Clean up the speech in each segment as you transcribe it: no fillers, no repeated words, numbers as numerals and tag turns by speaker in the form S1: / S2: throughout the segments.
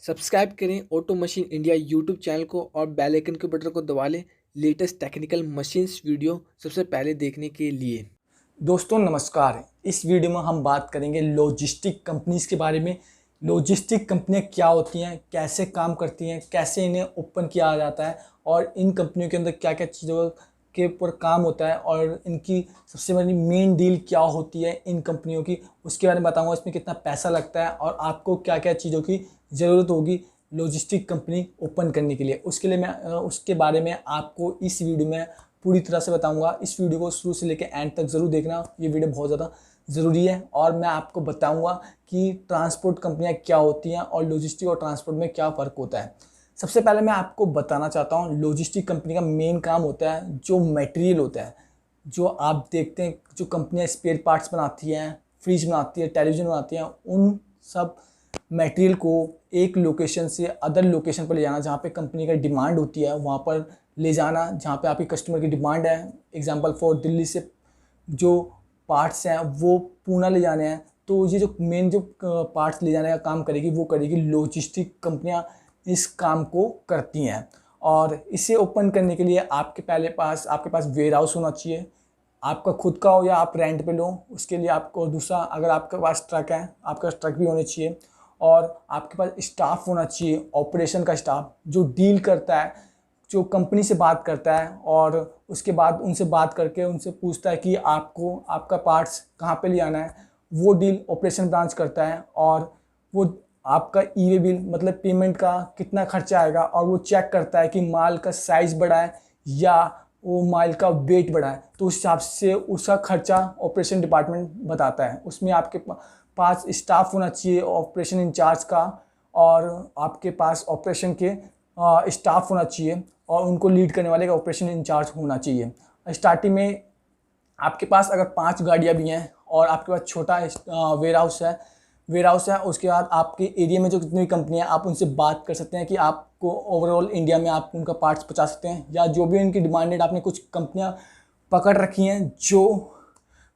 S1: Subscribe करें auto machine India YouTube channel को और बेल आइकन के बटन को दबा लें लेटेस्ट टेक्निकल मशीन्स वीडियो सबसे पहले देखने के लिए।
S2: दोस्तों नमस्कार। इस वीडियो में हम बात करेंगे लॉजिस्टिक कंपनीज के बारे में। लॉजिस्टिक कंपनियां क्या होती हैं, कैसे काम करती हैं, कैसे इन्हें ओपन किया जाता है और इन कंपनियों के अंदर क्या क्या चीज़ों के ऊपर काम होता है और इनकी सबसे बड़ी मेन डील क्या होती है इन कंपनियों की, उसके बारे में बताऊंगा। इसमें कितना पैसा लगता है और आपको क्या क्या चीज़ों की ज़रूरत होगी लॉजिस्टिक कंपनी ओपन करने के लिए। उसके लिए मैं उसके बारे में आपको इस वीडियो में पूरी तरह से बताऊंगा। इस वीडियो को शुरू से लेकर एंड तक ज़रूर देखना, ये वीडियो बहुत ज़्यादा ज़रूरी है। और मैं आपको बताऊंगा कि ट्रांसपोर्ट कंपनियां क्या होती हैं और लॉजिस्टिक और ट्रांसपोर्ट में क्या फ़र्क होता है। सबसे पहले मैं आपको बताना चाहता हूँ लॉजिस्टिक कंपनी का मेन काम होता है जो मटेरियल होता है। जो आप देखते हैं जो कंपनियां स्पेयर पार्ट्स बनाती हैं, फ्रिज बनाती है, टेलीविज़न बनाती हैं, उन सब मटेरियल को एक लोकेशन से अदर लोकेशन पर ले जाना, जहाँ पे कंपनी का डिमांड होती है वहाँ पर ले जाना, जहाँ पे आपकी कस्टमर की डिमांड है। एग्जांपल फॉर दिल्ली से जो पार्ट्स हैं वो पूना ले जाने हैं, तो ये जो मेन जो पार्ट्स ले जाने का काम करेगी वो करेगी लॉजिस्टिक कंपनियाँ, इस काम को करती हैं। और इसे ओपन करने के लिए आपके पास वेयर हाउस होना चाहिए, आपका खुद का हो या आप रेंट पे लो, उसके लिए आपको। दूसरा, अगर आपके पास ट्रक है, आपका ट्रक भी होने चाहिए। और आपके पास स्टाफ होना चाहिए, ऑपरेशन का स्टाफ जो डील करता है, जो कंपनी से बात करता है और उसके बाद उनसे बात करके उनसे पूछता है कि आपको आपका पार्ट्स कहाँ पे ले आना है। वो डील ऑपरेशन ब्रांच करता है और वो आपका ई वे बिल मतलब पेमेंट का कितना खर्चा आएगा और वो चेक करता है कि माल का साइज़ बड़ा है या वो माल का वेट बड़ा है, तो उस हिसाब से उसका खर्चा ऑपरेशन डिपार्टमेंट बताता है। उसमें आपके पास स्टाफ होना चाहिए ऑपरेशन इंचार्ज का, और आपके पास ऑपरेशन के स्टाफ होना चाहिए और उनको लीड करने वाले का ऑपरेशन इंचार्ज होना चाहिए। स्टार्टिंग में आपके पास अगर 5 गाड़ियाँ भी हैं और आपके पास छोटा वेयर हाउस है, उसके बाद आपके एरिया में जो कितनी भी कंपनियाँ हैं आप उनसे बात कर सकते हैं कि आपको ओवरऑल इंडिया में आप उनका पार्ट्स पहुँचा सकते हैं, या जो भी उनकी डिमांडेड आपने कुछ कंपनियाँ पकड़ रखी हैं जो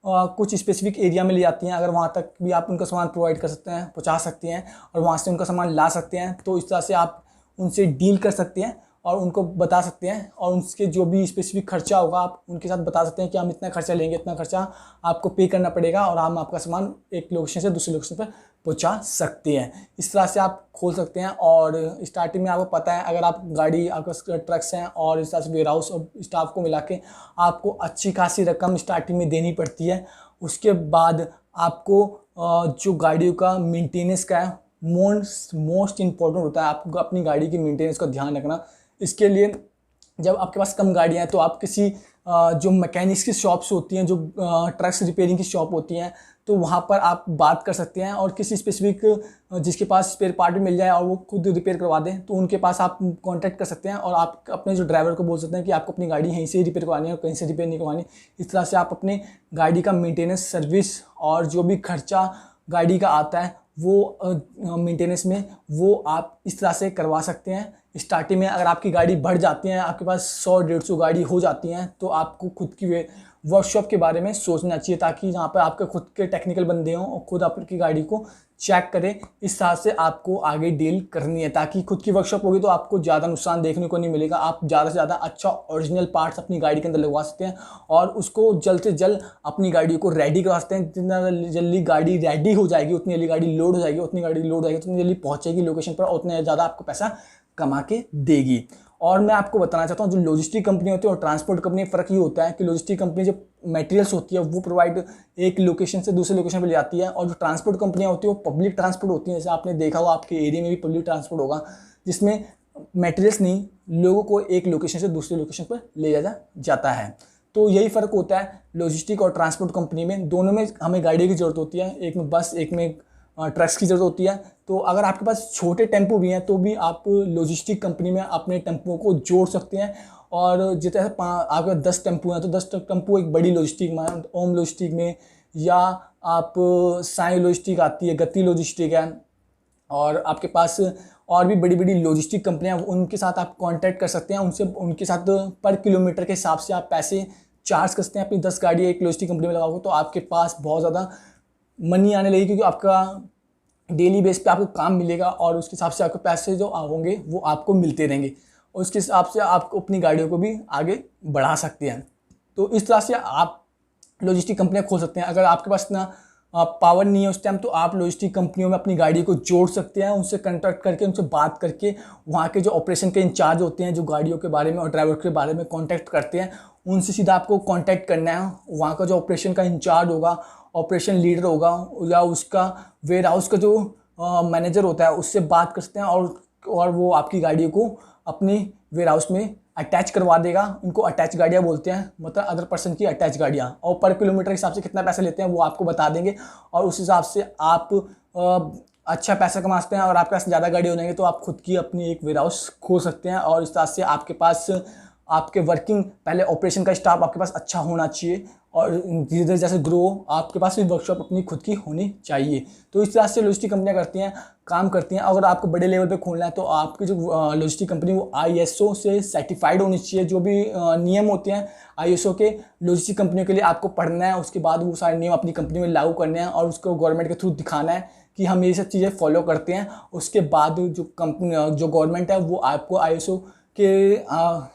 S2: कुछ स्पेसिफिक एरिया में ले जाती हैं, अगर वहाँ तक भी आप उनका सामान प्रोवाइड कर सकते हैं, पहुँचा सकते हैं और वहाँ से उनका सामान ला सकते हैं, तो इस तरह से आप उनसे डील कर सकते हैं और उनको बता सकते हैं और उनके जो भी स्पेसिफिक खर्चा होगा आप उनके साथ बता सकते हैं कि हम इतना खर्चा लेंगे, इतना खर्चा आपको पे करना पड़ेगा और हम आपका सामान एक लोकेशन से दूसरे लोकेशन पर पहुंचा सकते हैं। इस तरह से आप खोल सकते हैं। और स्टार्टिंग में आपको पता है, अगर आप गाड़ी आपके ट्रक्स हैं और इस तरह से वेयर हाउस और स्टाफ को मिला के आपको अच्छी खासी रकम स्टार्टिंग में देनी पड़ती है। उसके बाद आपको जो गाड़ियों का मेंटेनेंस का है मोस्ट इम्पॉर्टेंट होता है, आपको अपनी गाड़ी की मेंटेनेंस का ध्यान रखना। इसके लिए जब आपके पास कम गाड़ियाँ हैं तो आप किसी जो मैकेनिक्स की शॉप्स होती हैं, जो ट्रक्स रिपेयरिंग की शॉप होती हैं, तो वहाँ पर आप बात कर सकते हैं और किसी स्पेसिफिक जिसके पास स्पेयर पार्ट भी मिल जाए और वो खुद रिपेयर करवा दें, तो उनके पास आप कांटेक्ट कर सकते हैं और आप अपने जो ड्राइवर को बोल सकते हैं कि आपको अपनी गाड़ी यहीं से ही रिपेयर करवानी है और कहीं से रिपेयर नहीं करवानी। इस तरह से आप अपने गाड़ी का मेंटेनेंस, सर्विस और जो भी खर्चा गाड़ी का आता है वो मेंटेनेंस में वो आप इस तरह से करवा सकते हैं। स्टार्टिंग में अगर आपकी गाड़ी बढ़ जाती है, आपके पास 100-150 गाड़ी हो जाती हैं, तो आपको खुद की वर्कशॉप के बारे में सोचना चाहिए, ताकि जहाँ पर आपके खुद के टेक्निकल बंदे हों और खुद आपकी गाड़ी को चेक करें। इस तरह से आपको आगे डील करनी है, ताकि खुद की वर्कशॉप होगी तो आपको ज़्यादा नुकसान देखने को नहीं मिलेगा। आप ज़्यादा से ज़्यादा अच्छा ओरिजिनल पार्ट्स अपनी गाड़ी के अंदर लगवा सकते हैं और उसको जल्द से जल्द अपनी गाड़ी को रेडी करवा सकते हैं। जितना जल्दी गाड़ी रेडी हो जाएगी उतनी जल्दी गाड़ी लोड हो जाएगी, उतनी गाड़ी लोड हो जाएगी उतनी जल्दी पहुँचेगी लोकेशन पर, उतने ज़्यादा आपको पैसा कमा के देगी। और मैं आपको बताना चाहता हूँ जो लॉजिस्टिक कंपनी होती है और ट्रांसपोर्ट कंपनी, फ़र्क ये होता है कि लॉजिस्टिक कंपनी जो मटेरियल्स होती है वो प्रोवाइड एक लोकेशन से दूसरे लोकेशन पर ले जाती है, और जो ट्रांसपोर्ट कंपनियाँ होती है वो पब्लिक ट्रांसपोर्ट होती है। जैसे आपने देखा होगा आपके एरिया में भी पब्लिक ट्रांसपोर्ट होगा, जिसमें मटेरियल्स नहीं, लोगों को एक लोकेशन से दूसरे लोकेशन पर ले जाया जाता है। तो यही फ़र्क होता है लॉजिस्टिक और ट्रांसपोर्ट कंपनी में। दोनों में हमें गाड़ी की ज़रूरत होती है, एक में बस, एक में ट्रक्स की ज़रूरत होती है। तो अगर आपके पास छोटे टेम्पो भी हैं तो भी आप लॉजिस्टिक कंपनी में अपने टेम्पो को जोड़ सकते हैं। और जैसे आपके 10 टेम्पो हैं तो 10 टेम्पो एक बड़ी लॉजिस्टिक में, ओम लॉजिस्टिक में, या आप साई लॉजिस्टिक आती है, गति लॉजिस्टिक है, और आपके पास और भी बड़ी बड़ी लॉजिस्टिक कंपनियां, उनके साथ आप कांटेक्ट कर सकते हैं। उनके साथ पर किलोमीटर के हिसाब से आप पैसे चार्ज कर सकते हैं। अपनी 10 गाड़ी एक लॉजिस्टिक कंपनी में लगाओगे तो आपके पास बहुत ज़्यादा मनी आने लगेगी, क्योंकि आपका डेली बेस पे आपको काम मिलेगा और उसके हिसाब से आपके पैसे जो होंगे वो आपको मिलते रहेंगे और उसके हिसाब से आपको अपनी गाड़ियों को भी आगे बढ़ा सकते हैं। तो इस तरह से आप लॉजिस्टिक कंपनियां खोल सकते हैं। अगर आपके पास इतना पावर नहीं है उस टाइम, तो आप लॉजिस्टिक कंपनियों में अपनी गाड़ी को जोड़ सकते हैं, उनसे कॉन्टैक्ट करके उनसे बात करके वहाँ के जो ऑपरेशन के इंचार्ज होते हैं, जो गाड़ियों के बारे में और ड्राइवर के बारे में कॉन्टैक्ट करते हैं, उनसे सीधा आपको कॉन्टैक्ट करना है। वहाँ का जो ऑपरेशन का इंचार्ज होगा, ऑपरेशन लीडर होगा या उसका वेयर हाउस का जो मैनेजर होता है उससे बात कर सकते हैं और वो आपकी गाड़ी को अपनी वेयर हाउस में अटैच करवा देगा। उनको अटैच गाड़ियाँ बोलते हैं, मतलब अदर पर्सन की अटैच गाड़ियाँ, और पर किलोमीटर के हिसाब से कितना पैसा लेते हैं वो आपको बता देंगे और उस हिसाब से आप अच्छा पैसा कमा सकते हैं। और आपके पास ज़्यादा गाड़ी हो जाएंगे तो आप खुद की अपनी एक वेयर हाउस खोल सकते हैं और इस तरह से आपके पास आपके वर्किंग पहले ऑपरेशन का स्टाफ आपके पास अच्छा होना चाहिए और धीरे धीरे जैसे ग्रो आपके पास भी वर्कशॉप अपनी खुद की होनी चाहिए। तो इस तरह से लॉजिस्टिक कंपनियां करती हैं, काम करती हैं। अगर आपको बड़े लेवल पे खोलना है तो आपकी जो लॉजिस्टिक कंपनी वो ISO से सर्टिफाइड होनी चाहिए। जो भी नियम होते हैं ISO के लॉजिस्टिक कंपनियों के लिए आपको पढ़ना है, उसके बाद वो सारे नियम अपनी कंपनी में लागू करने हैं और उसको गवर्नमेंट के थ्रू दिखाना है कि हम ये सब चीज़ें फॉलो करते हैं। उसके बाद जो कंपनी जो गवर्नमेंट है वो आपको ISO के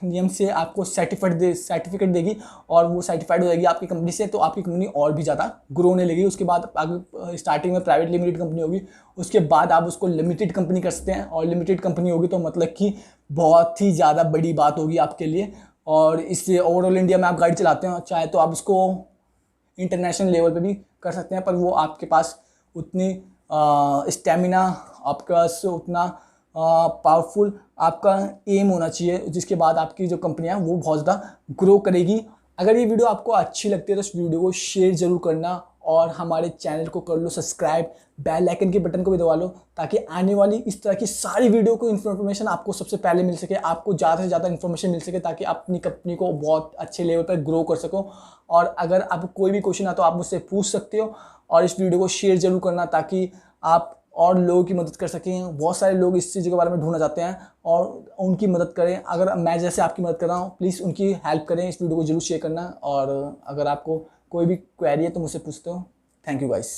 S2: नियम से आपको सर्टिफिकेट देगी और वो सर्टिफाइड हो जाएगी आपकी कंपनी से, तो आपकी कंपनी और भी ज़्यादा ग्रो होने लगेगी। उसके बाद आगे स्टार्टिंग में प्राइवेट लिमिटेड कंपनी होगी, उसके बाद आप उसको लिमिटेड कंपनी कर सकते हैं और लिमिटेड कंपनी होगी तो मतलब कि बहुत ही ज़्यादा बड़ी बात होगी आपके लिए। और इससे ओवरऑल इंडिया में आप गाड़ी चलाते हैं, चाहे तो आप उसको इंटरनेशनल लेवल पे भी कर सकते हैं, पर वो आपके पास उतनी स्टेमिना, आपके पास उतना पावरफुल आपका एम होना चाहिए, जिसके बाद आपकी जो कंपनियां वो बहुत ज़्यादा ग्रो करेगी। अगर ये वीडियो आपको अच्छी लगती है तो इस वीडियो को शेयर जरूर करना और हमारे चैनल को कर लो सब्सक्राइब, बेल आइकन के बटन को भी दबा लो ताकि आने वाली इस तरह की सारी वीडियो को इन्फॉर्मेशन आपको सबसे पहले मिल सके, आपको ज़्यादा से ज़्यादा इन्फॉर्मेशन मिल सके ताकि आप अपनी कंपनी को बहुत अच्छे लेवल पर ग्रो कर सको। और अगर आपको कोई भी क्वेश्चन है तो आप मुझसे पूछ सकते हो और इस वीडियो को शेयर जरूर करना ताकि आप और लोगों की मदद कर सकें। बहुत सारे लोग इस चीज़ के बारे में ढूंढना चाहते हैं और उनकी मदद करें। अगर मैं जैसे आपकी मदद कर रहा हूँ, प्लीज़ उनकी हेल्प करें। इस वीडियो को जरूर शेयर करना और अगर आपको कोई भी क्वेरी है तो मुझसे पूछते हो। Thank you guys.